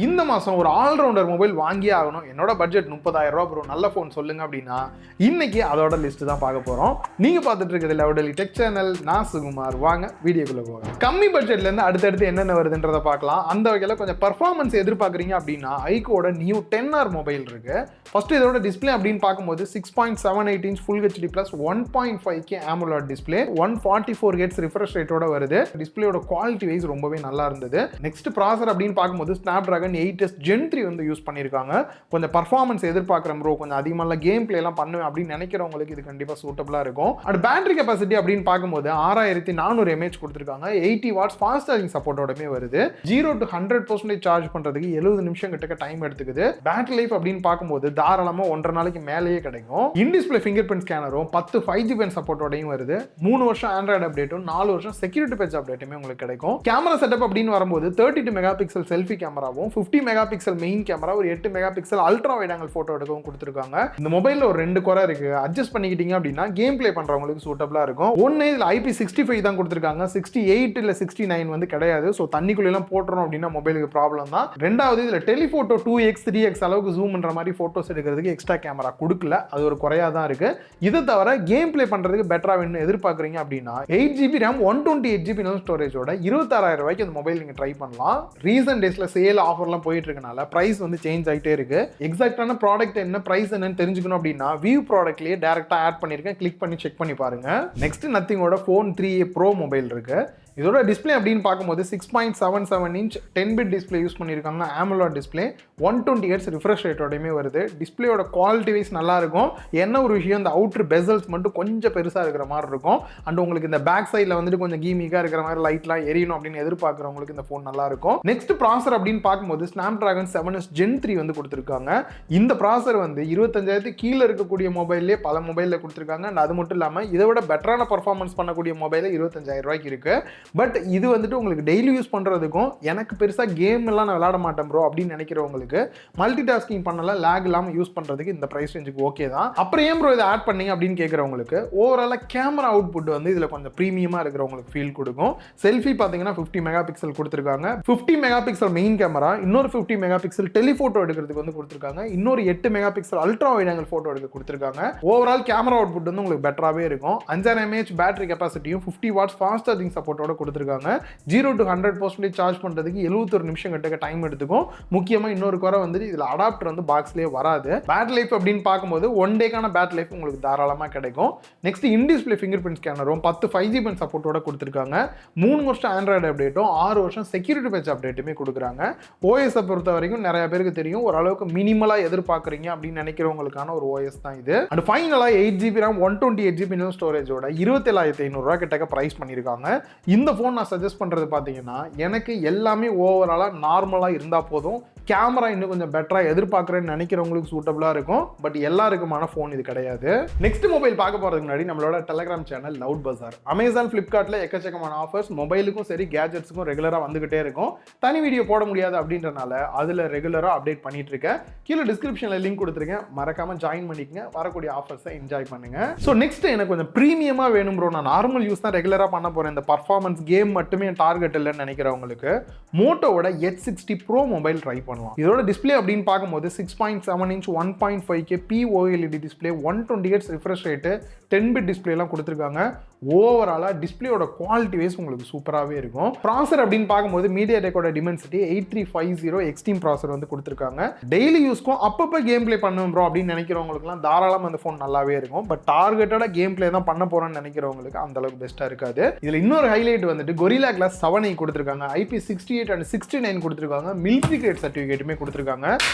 இந்த மாதம் ஒரு ஆல்ரவுண்டர் மொபைல் வாங்கியே ஆகணும், என்னோட பட்ஜெட் 30,000 ரூபா ப்ரோ, நல்ல ஃபோன் சொல்லுங்க அப்படின்னா இன்னைக்கு அதோட லிஸ்ட் தான் பார்க்க போகிறோம். நீங்கள் பார்த்துட்டு இருக்கிறது லவுடலி டெக் சேனல், நான் சுகுமார். வாங்க வீடியோக்குள்ளே போகலாம். கம்மி பட்ஜெட்லேருந்து அடுத்தடுத்து என்னென்ன வருதுன்றதை பார்க்கலாம். அந்த வகையில் கொஞ்சம் பர்ஃபார்மன்ஸ் எதிர்பார்க்குறீங்க அப்படின்னா iQOOட NEO10r மொபைல் இருக்குது. ஃபஸ்ட்டு இதோட டிஸ்பிளே அப்படின்னு பார்க்கும்போது 6.78 inch full HD plus 1.5K AMOLED display, 144 Hz refresh ரேட்டோட வருது. டிஸ்பிளேயோட குவாலிட்டி வைஸ் ரொம்பவே நல்லா இருந்தது. நெக்ஸ்ட் ப்ராசர் அப்படின்னு பார்க்கும்போது Snapdragon 8s Gen 3 வந்து யூஸ் பண்ணியிருக்காங்க. கொஞ்சம் பர்ஃபார்மன்ஸ் எதிர்பார்க்குறேன் ப்ரோ, கொஞ்சம் அதிகமாக கேம் பிளேலாம் பண்ணுவேன் அப்படின்னு நினைக்கிறவங்களுக்கு இது கண்டிப்பாக சூட்டபிளாக இருக்கும். அண்ட் பேட்டரி கெப்பாசிட்டி அப்படின்னு பார்க்கும்போது 6400 mAh கொடுத்துருக்காங்க. 80 வாட்ஸ் ஃபாஸ்ட் சார்ஜிங் சப்போர்ட்டோடமே வருது. 0 to 100% சார்ஜ் பண்ணுறதுக்கு 70 நிமிஷம் கிட்ட டைம் எடுத்துக்குது. பேட்டரி லைஃப் அப்படின்னு பார்க்கும்போது தாராளமாக 1.5 நாளைக்கு மேலேயே கிடைக்கும். இன் டிஸ்பிளே ஃபிங்கர் பிரிண்ட் ஸ்கேனரும் 10 5G பேண்ட் சப்போர்ட்டோடையும் வருது. 3 வருஷம் ஆண்ட்ராய்டு அப்டேட்டும் 4 வருஷம் செக்யூரிட்டி பேட்ச் அப்டேட்டுமே உங்களுக்கு கிடைக்கும். கேமரா செட்டப் அப்படின்னு வரும்போது 32 மெகா பிக்சல் செல்ஃபி கேமராவும் 50 மெகா பிக்சல் மெயின் கேமரா, ஒரு 8 mega pixel ultra wide angle photo எடுக்கவும் கொடுத்துருக்காங்க. இந்த மொபைலில் ஒரு 2 குறை இருக்கு, அட்ஜஸ்ட் பண்ணிக்கிட்டீங்க அப்படின்னா கேம் பிளே பண்றவங்களுக்கு சூட்டபிளா இருக்கும். ஒன்னு இதில் IP65 தான் கொடுத்துருக்காங்க, 68 இல்ல 69 வந்து கிடையாது. ஸோ தண்ணிக்குள்ளெல்லாம் போட்டுறோம் அப்படின்னா மொபைலுக்கு ப்ராப்ளம் தான். ரெண்டாவது இதில் டெலிஃபோட்டோ 2x 3x அளவுக்கு ஜூம் பண்ற மாதிரி போட்டோஸ் எடுக்கிறதுக்கு எக்ஸ்ட்ரா கேமரா கொடுக்கல, அது ஒரு குறையா தான் இருக்கு. இதை தவிர கேம் பிளே பண்றதுக்கு பெட்டரா வேணும்னு எதிர்பார்க்குறீங்க அப்படின்னா 8GB RAM 128GB ஸ்டோரேஜோட 26,000 ரூபாய்க்கு அந்த மொபைல் நீங்க ட்ரை பண்ணலாம். ரீசன்ட் டேஸ்ல சேல் ஆஃபர்லாம் போயிட்டு இருக்கனால பிரைஸ் வந்து சேஞ்ச் ஆகிட்டே இருக்கு. எக்ஸாக்டான ப்ராடக்ட் என்ன, பிரைஸ் என்னன்னு தெரிஞ்சுக்கணும் அப்படின்னா வியூ ப்ராடக்ட்லயே டைரக்டா ஆட் பண்ணிருக்கேன், கிளிக் பண்ணி செக் பண்ணி பாருங்க. நெக்ஸ்ட் நத்திங்கோட ஃபோன் 3A Pro மொபைல் இருக்கு. இதோட டிஸ்பிளே அப்படின்னு பார்க்கும்போது 6.77 இன்ச் 10 பிட் டிஸ்பிளே யூஸ் பண்ணியிருக்காங்க. AMOLED டிஸ்பிளே, 120 Hz ரிஃப்ரெஷ் ரேட்டோடையுமே வருது. டிஸ்பிளேயோட குவாலிட்டி வைஸ் நல்லா இருக்கும். என்ன ஒரு விஷயம், இந்த அவுட்டர் பெசல்ஸ் மட்டும் கொஞ்சம் பெருசாக இருக்கிற மாதிரி இருக்கும். அண்ட் உங்களுக்கு இந்த பேக் சைடில் வந்துட்டு கொஞ்சம் கீமிக்காக இருக்கிற மாதிரி லைட்லாம் எரியணும் அப்படின்னு எதிர்பார்க்குறவங்களுக்கு இந்த ஃபோன் நல்லா இருக்கும். நெக்ஸ்ட் ப்ராசர் அப்படின்னு பார்க்கும்போது Snapdragon 7s Gen 3 வந்து கொடுத்துருக்காங்க. இந்த ப்ராசர் வந்து 25,000 கீழே இருக்கக்கூடிய மொபைல்லே பல மொபைலில் கொடுத்துருக்காங்க. அண்ட் அது மட்டும் இல்லாமல் இதை விட பெட்டரான பர்ஃபார்மன்ஸ் பண்ணக்கூடிய மொபைல் 25,000 ரூபாய்க்கு இருக்கு. பட் இது வந்துட்டு உங்களுக்கு டெய்லி யூஸ் பண்ணுறதுக்கும், எனக்கு பெருசாக கேம் எல்லாம் நான் விளையாட மாட்டேன் ப்ரோ அப்படின்னு நினைக்கிறவங்களுக்கு, மல்டி டாஸ்கிங் பண்ணல லேக் இல்லாமல் யூஸ் பண்ணுறதுக்கு இந்த ப்ரைஸ் ரேஞ்சுக்கு ஓகே தான். அப்புறம் ஏன் ப்ரோ இதை ஆட் பண்ணீங்க அப்படின்னு கேட்குறவங்களுக்கு, ஓவராலாக கேமரா அவுட்புட் வந்து இதில் கொஞ்சம் ப்ரீமியமாக இருக்கிறவங்களுக்கு ஃபீல் கொடுக்கும். செல்ஃபி பார்த்தீங்கன்னா 50 மெகா பிக்சல் கொடுத்துருக்காங்க. 50 மெகா பிக்சல் மெயின் கேமரா, இன்னொரு 50 மெகா பிக்சல் டெலிஃபோட்டோ எடுக்கிறதுக்கு வந்து கொடுத்துருக்காங்க. இன்னொரு 8 mega pixel ultra wide angle photo எடுக்க கொடுத்துருக்காங்க. ஓவரால் கேமரா அவுட்புட் வந்து உங்களுக்கு பெட்டராகவே இருக்கும். 5000 mAh பேட்டரி கெப்பாசிட்டியும் 50 வாட்ஸ் ஃபாஸ்ட் சார்ஜிங் சப்போர்ட்டோட கொடுத்துருக்காங்க. 0 to 100% சார்ஜ் பண்ணுறதுக்கு 71 நிமிஷம் கிட்ட டைம் எடுத்துக்கும். முக்கியமாக இன்னொரு குறை வந்து இதில் அடாப்டர் வந்து பாக்ஸ்லேயே வராது. பேட்டரி லைஃப் அப்படின்னு பார்க்கும்போது 1 டேக்கான பேட்டரி லைஃப் உங்களுக்கு தாராளமாக கிடைக்கும். Next in display finger print ஸ்கேனரும் 10 5G பேண்ட் சப்போர்ட்டோட கொடுத்துருக்காங்க. 3 வருஷம் ஆண்ட்ராய்டு அப்டேட்டும் 6 வருஷம் செக்யூரிட்டி பேட்ச் அப்டேட்டுமே கொடுக்குறாங்க. ஓஎஸை பொறுத்த வரைக்கும் நிறைய பேருக்கு தெரியும், ஓரளவுக்கு மினிமலாக எதிர்பார்க்குறீங்க அப்படின்னு நினைக்கிறவங்களுக்கான ஒரு ஓஎஸ் தான் இது. அண்ட் ஃபைனலாக 8GB RAM 128GB ஸ்டோரேஜோட 27,500 ரூபா கிட்ட ப்ரைஸ் பண்ணியிருக்காங்க. இந்த ஃபோன் நான் சஜஸ்ட் பண்ணுறது பார்த்தீங்கன்னா, எனக்கு எல்லாமே ஓவராலாக நார்மலாக இருந்தால் போதும், கேமரா இன்னும் கொஞ்சம் பெட்டராக எதிர்பார்க்குறேன்னு நினைக்கிறவங்களுக்கு சூட்டபிளாக இருக்கும். பட் எல்லாருக்குமான ஃபோன் இது கிடையாது. நெக்ஸ்ட் மொபைல் பார்க்க போகிறதுக்கு முன்னாடி நம்மளோட டெலிகிராம் சேனல் லவுட் பஜார், அமேசான், ஃப்ளிப்கார்ட்டில் எக்கச்சக்கமான ஆஃபர்ஸ் மொபைலுக்கும் சரி கேஜெட்ஸுக்கும் ரெகுலராக வந்துகிட்டே இருக்கும். தனி வீடியோ போட முடியாது அப்படின்றனால அதில் ரெகுலராக அப்டேட் பண்ணிட்டு இருக்கேன். கீழே டிஸ்கிரிப்ஷனில் லிங்க் கொடுத்துருக்கேன், மறக்காமல் ஜாயின் பண்ணிக்கங்க, வரக்கூடிய ஆஃபர்ஸை என்ஜாய் பண்ணுங்க. ஸோ நெக்ஸ்ட் எனக்கு கொஞ்சம் ப்ரீமியமாக வேணும் ப்ரோ, நான் நார்மல் யூஸ் தான் ரெகுலராக பண்ண போகிறேன், இந்த பர்ஃபார்மன்ஸ் கேம் மட்டுமே டார்கெட் இல்லைன்னு நினைக்கிறவங்களுக்கு மோட்டோவோட H60 Pro மொபைல் ட்ரை பண்ணலாம். இதோட டிஸ்பிளே அப்படின்னு பார்க்கும்போது 6.7 inch 1.5K POLED display, 120 Hz refresh rate, 10 bit டிஸ்பிளேலாம் கொடுத்துருக்காங்க. ஓவராலாக டிஸ்பிளேயோட குவாலிட்டி வைஸ் உங்களுக்கு சூப்பராகவே இருக்கும். ப்ராசர் அப்படின்னு பார்க்கும்போது மீடியாடெக்கோட டிமென்சிட்டி 8350 எக்ஸ்ட்ரீம் ப்ராசர் வந்து கொடுத்துருக்காங்க. டெய்லி யூஸ்க்கும் அப்பப்போ கேம் பிளே பண்ணுவோம் ப்ரோ அப்படின்னு நினைக்கிறவங்களுக்குலாம் தாராளமாக அந்த ஃபோன் நல்லாவே இருக்கும். பட் டார்கெட்டடாக கேம் பிளே தான் பண்ண போகிறோன்னு நினைக்கிறவங்களுக்கு அந்த அளவுக்கு பெஸ்ட்டாக இருக்காது. இதில் இன்னொரு ஹைலைட் வந்துட்டு Gorilla Glass 7 கொடுத்துருக்காங்க, IP68 and 69 கொடுத்துருக்காங்க, மிலிட்ரி கிரேட் சர்டிஃபிகேட்டுமே கொடுத்துருக்காங்க.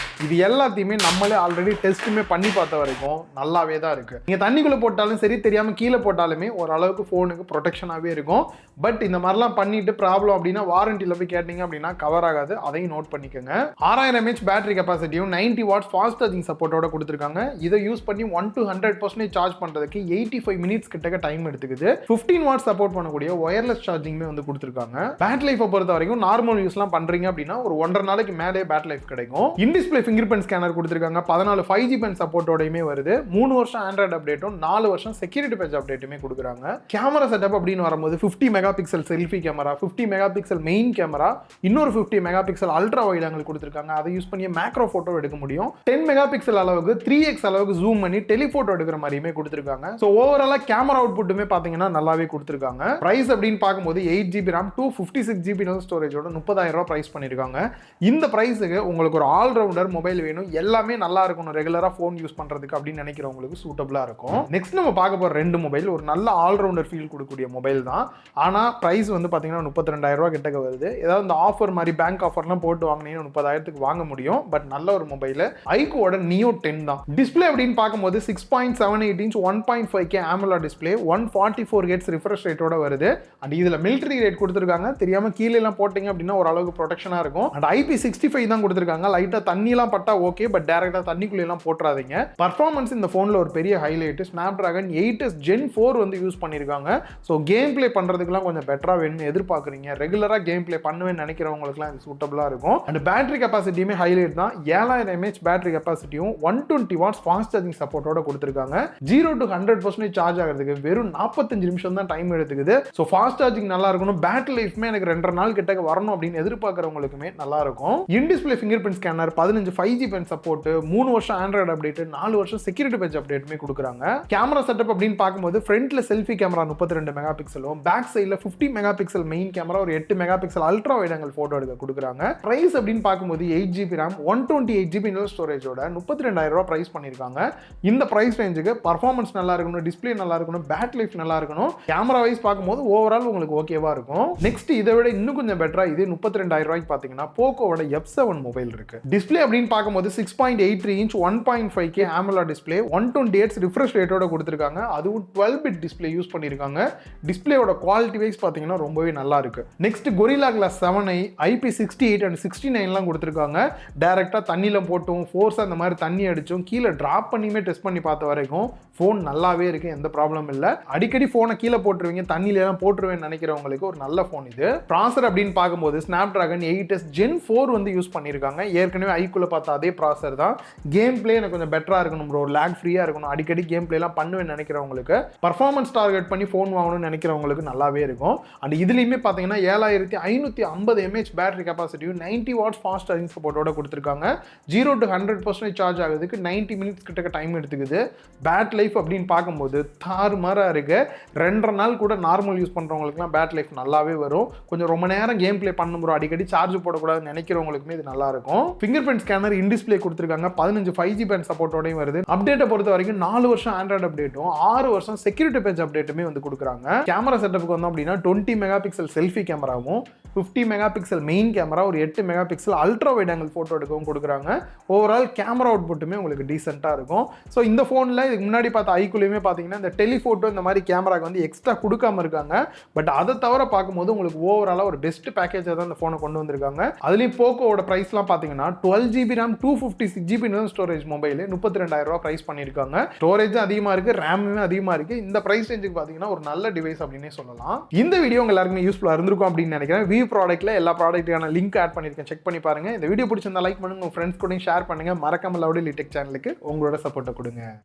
இது எல்லாத்தையுமே நம்மளே ஆல்ரெடி டெஸ்ட்டுமே பண்ணி பார்த்த வரைக்கும் நல்லாவே தான் இருக்கு. நீங்கள் தண்ணிக்குள்ளே போட்டாலும் சரி, தெரியாமல் கீழே போட்டாலுமே ஓரளவுக்கு ஃபோனுக்கு ப்ரொடெக்ஷனாகவே இருக்கும். பட் இந்த மாதிரிலாம் பண்ணிட்டு ப்ராப்ளம் அப்படின்னா வாரண்டியில் போய் கேட்டீங்க அப்படின்னா கவர் ஆகாது, அதையும் நோட் பண்ணிக்கோங்க. 6000 mAh பேட்டரி கெப்பாசிட்டியும் 90 வாட்ஸ் ஃபாஸ்ட் சார்ஜிங் சப்போர்ட்டோட கொடுத்துருக்காங்க. இதை யூஸ் பண்ணி 1 to 100% சார்ஜ் பண்ணுறதுக்கு 85 மினிட்ஸ் கிட்ட டைம் எடுத்துக்குது. 15 வாட்ஸ் சப்போர்ட் பண்ணக்கூடிய ஒயர்லெஸ் சார்ஜிங்குமே வந்து கொடுத்துருக்காங்க. பேட்டரி லைஃபை பொறுத்த வரைக்கும் நார்மல் யூஸ்லாம் பண்ணுறீங்க அப்படின்னா ஒரு 1.5 நாளைக்கு மேலே பேட்டரி லைஃப் கிடைக்கும். இன் டிஸ்ப்ளே ஃபிங்கர் பிரிண்ட் ஸ்கேனர் கொடுத்திருக்காங்க. 14 5G பென் சப்போர்ட்டோடயுமே வருது. 3 வருஷம் ஆண்ட்ராய்டு அப்டேட்டும் 4 வருஷம் செக்யூரிட்டி பேட்ச் அப்டேட்டுமே கொடுக்குறாங்க. கேமரா செட்டப் அப்படின்னு வரும்போது 50 mega pixel selfie camera, 50 mega pixel main camera, இன்னொரு 50 mega pixel ultra wide angle கொடுத்திருக்காங்க. அதை யூஸ் பண்ணி மேக்ரோ போட்டோ எடுக்க முடியும். 10 மெகா பிக்சல் அளவுக்கு 3x அளவுக்கு ஜூம் பண்ணி டெலிஃபோட்டோ எடுக்கிற மாதிரியுமே கொடுத்திருக்காங்க. சோ ஓவராலா கேமரா அவுட்புட்டுமே பாத்தீங்கன்னா நல்லாவே கொடுத்திருக்காங்க. பிரைஸ் அப்படின்னு பார்க்கும்போது 8GB RAM 256GB இன்டர்னல் ஸ்டோரேஜோட 30,000 ரூபாய் பிரைஸ் பண்ணிருக்காங்க. இந்த பிரைஸுக்கு உங்களுக்கு ஒரு ஆல்ரவுண்டர் மொபைல் வேணும், எல்லாமே நல்லா இருக்கணும், ரெகுலரா போன் யூஸ் பண்றதுக்கு அப்படின்னு நினைக்கிறவங்களுக்கு சூட்டபிளா இருக்கும். நெக்ஸ்ட் நம்ம பார்க்க போற ரெண்டு மொபைல் ஒரு நல்ல ஆல்ரவுண்டர் ஃபீல் கொடுக்கக்கூடிய மொபைல் தான். ஆனா பிரைஸ் வந்து பாத்தீங்கன்னா 32,000 ரூபாய் கிட்டக்க வருது. ஏதாவது இந்த ஆஃபர் மாதிரி பேங்க் ஆஃபர்லாம் போட்டு வாங்கினீங்கன்னா 30,000க்கு வாங்க முடியும். பட் நல்ல ஒரு மொபைல் iQOO NEO10 தான். டிஸ்ப்ளே அப்படின்னு பார்க்கும்போது 6.78 inch 1.5K AMOLED display 144 Hz refresh ரேட்டோட வருது. அண்ட் இதுல மிலிட்டரி ரேட் கொடுத்திருக்காங்க. தெரியாம கீழே எல்லாம் போட்டீங்க அப்படின்னா ஓரளவுக்கு ப்ரொடெக்ஷனா இருக்கும். அண்ட் IP65 தான் கொடுத்திருக்காங்க. லைட்டா தண்ணி எல்லாம் பட்டா ஓகே, பட் டைரக்டா தண்ணிக்குள்ள எல்லாம் போட்றாதீங்க. பர்ஃபார்மன்ஸ் இந்த போன்ல ஒரு பெரிய ஹைலைட் Snapdragon 8s Gen 4 வந்து யூஸ் பண்ணிருக்காங்க. சோ கேம் பிளே பண்றதுக்குலாம் கொஞ்சம் பெட்டரா வேணும்னு எதிர்பார்க்குறீங்க, ரெகுலரா கேம் பிளே பண்ணுவேன்னு நினைக்கிறவங்களுக்குலாம் இது சூட்டபிளா இருக்கும். அண்ட் பேட்டரி கெபாசிட்டியுமே ஹைலைட் தான். 7000 mAh பேட்டரி கெபாசிட்டியும் 120 watts ஃபாஸ்ட் சார்ஜிங் சப்போர்ட்டோட கொடுத்திருக்காங்க. 0 to 100% சார்ஜ் ஆகிறதுக்கு வெறும் 45 நிமிஷம் தான் டைம் எடுத்துக்குது. ஸோ ஃபாஸ்ட் சார்ஜிங் நல்லா இருக்கணும், பேட்டரி லைஃப்மே எனக்கு 2.5 நாள் கிட்ட வரணும் அப்படின்னு எதிர்பார்க்குறவங்களுக்குமே நல்லா இருக்கும். In display fingerprint scanner, 15 5G pen support, 3 வருஷம் ஆண்ட்ராய்டு அப்டேட், 4 வருஷம் செக்யூரிட்டி பேட்ச் அப்டேட்டுமே கொடுக்குறாங்க. கேமரா செட்டப் அப்படின்னு பார்க்கும்போது ஃப்ரண்ட்ல செல்ஃபி கேமரா 32 மெகா பிக்சலும், பேக் சைடில் 50 மெகா பிக்சல் மெயின் கேமரா, ஒரு 8 mega pixel ultra wide angle photo எடுக்க கொடுக்குறாங்க. பிரைஸ் அப்படின்னு பார்க்கும்போது 8GB RAM 128GB இன்டர்னல் ஸ்டோரேஜோட 32,000 ரூபாய் பிரைஸ் பண்ணிருக்காங்க. இந்த பிரைஸ் ரேஞ்சுக்கு பர்ஃபார்மன்ஸ் நல்லா இருக்கணும், டிஸ்ப்ளே நல்லா இருக்கணும், பேட்டரி லைஃப் நல்லா இருக்கணும், கேமரா வைஸ் பார்க்கும்போது ஓவரால் உங்களுக்கு ஓகேவா இருக்கும். நெக்ஸ்ட் இதை விட இன்னும் கொஞ்சம் பெட்டரா இது 32,000 ரூபாய்க்கு பாத்தீங்கன்னா போக்கோவோட F7 மொபைல் இருக்கு. டிஸ்ப்ளே அப்படின்னு பார்க்கும்போது 6.83 inch 1.5K AMOLED display 120 Hz refresh ரேட்டோட கொடுத்திருக்காங்க. அதுவும் 12-bit டிஸ்ப்ளே யூஸ் பண்ணிருக்காங்க. டிஸ்ப்ளேயோட குவாலிட்டி வைஸ் பாத்தீங்கன்னா ரொம்பவே நல்லா இருக்கு. Next Gorilla Glass 7i IP68 and 69 எல்லாம் கொடுத்திருக்காங்க. டைரக்டா தண்ணியில போட்டும் ஃபோர்ஸ் அந்த மாதிரி தண்ணி அடிச்சும் கீழே டிராப் பண்ணியுமே டெஸ்ட் பண்ணி பார்த்த வரைக்கும் ஃபோன் நல்லாவே இருக்கு, எந்த ப்ராப்ளம் இல்லை. அடிக்கடி ஃபோனை கீழே போட்டுருவீங்க, தண்ணியில எல்லாம் போட்டுருவேன்னு நினைக்கிறவங்களுக்கு ஒரு நல்ல ஃபோன் இது. ப்ராசர் அப்படின்னு பார்க்கும்போது Snapdragon 8s Gen 4 வந்து யூஸ் பண்ணியிருக்காங்க. ஏற்கனவே iQOO பார்த்த அதே ப்ராசர் தான். கேம் பிளே எனக்கு கொஞ்சம் பெட்டரா இருக்கணும் ப்ரோ, லேக் ஃப்ரீயா இருக்கணும், அடிக்கடி கேம் பிளே எல்லாம் பண்ணுவேன்னு நினைக்கிறவங்களுக்கு, பர்ஃபார்மன்ஸ் டார்கெட் பண்ணி ஃபோன் வாங்கணும்னு நினைக்கிறவங்களுக்கு நல்லாவே இருக்கும். அண்ட் இதுலயுமே பார்த்தீங்கன்னா 7550 mAh பேட்டரி கெபாசிட்டியும் 90 watts ஃபாஸ்ட் சார்ஜிங் சப்போர்ட்டோட கொடுத்திருக்காங்க. 0 to 100% சார்ஜ் ஆகுறதுக்கு 90 மினிட்ஸ் கிட்ட டைம் எடுத்துக்குது. பேட்டரி லைஃப் அப்படின்னு பார்க்கும்போது தாறுமாறா இருக்கு. 2.5 நாள் கூட நார்மல் யூஸ் பண்றவங்களுக்குலாம் பேட்டரி லைஃப் நல்லாவே வரும். கொஞ்சம் ரொம்ப நேரம் கேம் பிளே பண்ண முடியும், அடிக்கடி சார்ஜ் போடக்கூடாதுன்னு நினைக்கிறவங்களுக்குமே இது நல்லா இருக்கும். ஃபிங்கர் பிரிண்ட் ஸ்கேனர் இன் டிஸ்ப்ளே கொடுத்திருக்காங்க. 15 5G பென் சப்போர்ட்டோடையும் வருது. அப்டேட்டை பொறுத்த வரைக்கும் 4 வருஷம் ஆண்ட்ராய்டு அப்டேட்டும் 6 வருஷம் செக்யூரிட்டி பேட்ச் அப்டேட்டுமே வந்து கொடுக்குறாங்க. கேமரா செட்டப்புக்கு வந்தோம் அப்படின்னா 20 மெகா பிக்சல் செல்ஃபி கேமராவும், 50 மெகா பிக்சல் மெயின் கேமரா, ஒரு 8 mega pixel ultra wide angle photo எடுக்கவும் கொடுக்குறாங்க. ஓவரால் கேமரா அவுட்புட்டுமே உங்களுக்கு டீசென்ட்டா இருக்கும். ஸோ இந்த ஃபோனில் இதுக்கு முன்னாடி பார்த்த iQOOலையுமே பார்த்தீங்கன்னா இந்த டெலிஃபோட்டோ இந்த மாதிரி கேமராக்கு வந்து எக்ஸ்ட்ரா கொடுக்காம இருக்காங்க. பட் அதை தவிர பார்க்கும்போது உங்களுக்கு ஓவராலாக ஒரு பெஸ்ட் பேக்கேஜாக தான் இந்த ஃபோனை கொண்டு வந்திருக்காங்க. அதுலேயும் போக்கோவோட ப்ரைஸ்லாம் பார்த்தீங்கன்னா 12GB RAM 256GB internal storage mobile 32,000 ரூபாய் ப்ரைஸ் பண்ணியிருக்காங்க. ஸ்டோரேஜ் அதிகமாக இருக்கு, ரேமுமே அதிகமாக இருக்கு. இந்த ப்ரைஸ் ரேஞ்சுக்கு பார்த்தீங்கன்னா ஒரு நல்ல டிவைஸ் அப்படின்னே சொல்லலாம். இந்த வீடியோ உங்க எல்லாருக்குமே யூஸ்ஃபுல்லாக இருந்திருக்கும் அப்படின்னு நினைக்கிறேன். வியூ ப்ராடக்ட்ல எல்லா ப்ராடக்ட்டுக்கான லிங்க் ஆட் பண்ணியிருக்கேன், செக் பண்ணி பாருங்க. இந்த வீடியோ பிடிச்சிருந்தா லைக் பண்ணுங்க, உங்க ஃப்ரெண்ட்ஸ் கூட ஷேர் பண்ணுங்க. மறக்காம லவுடலி டெக் சேனலுக்கு உங்களோட சப்போர்ட்டை கொடுங்க.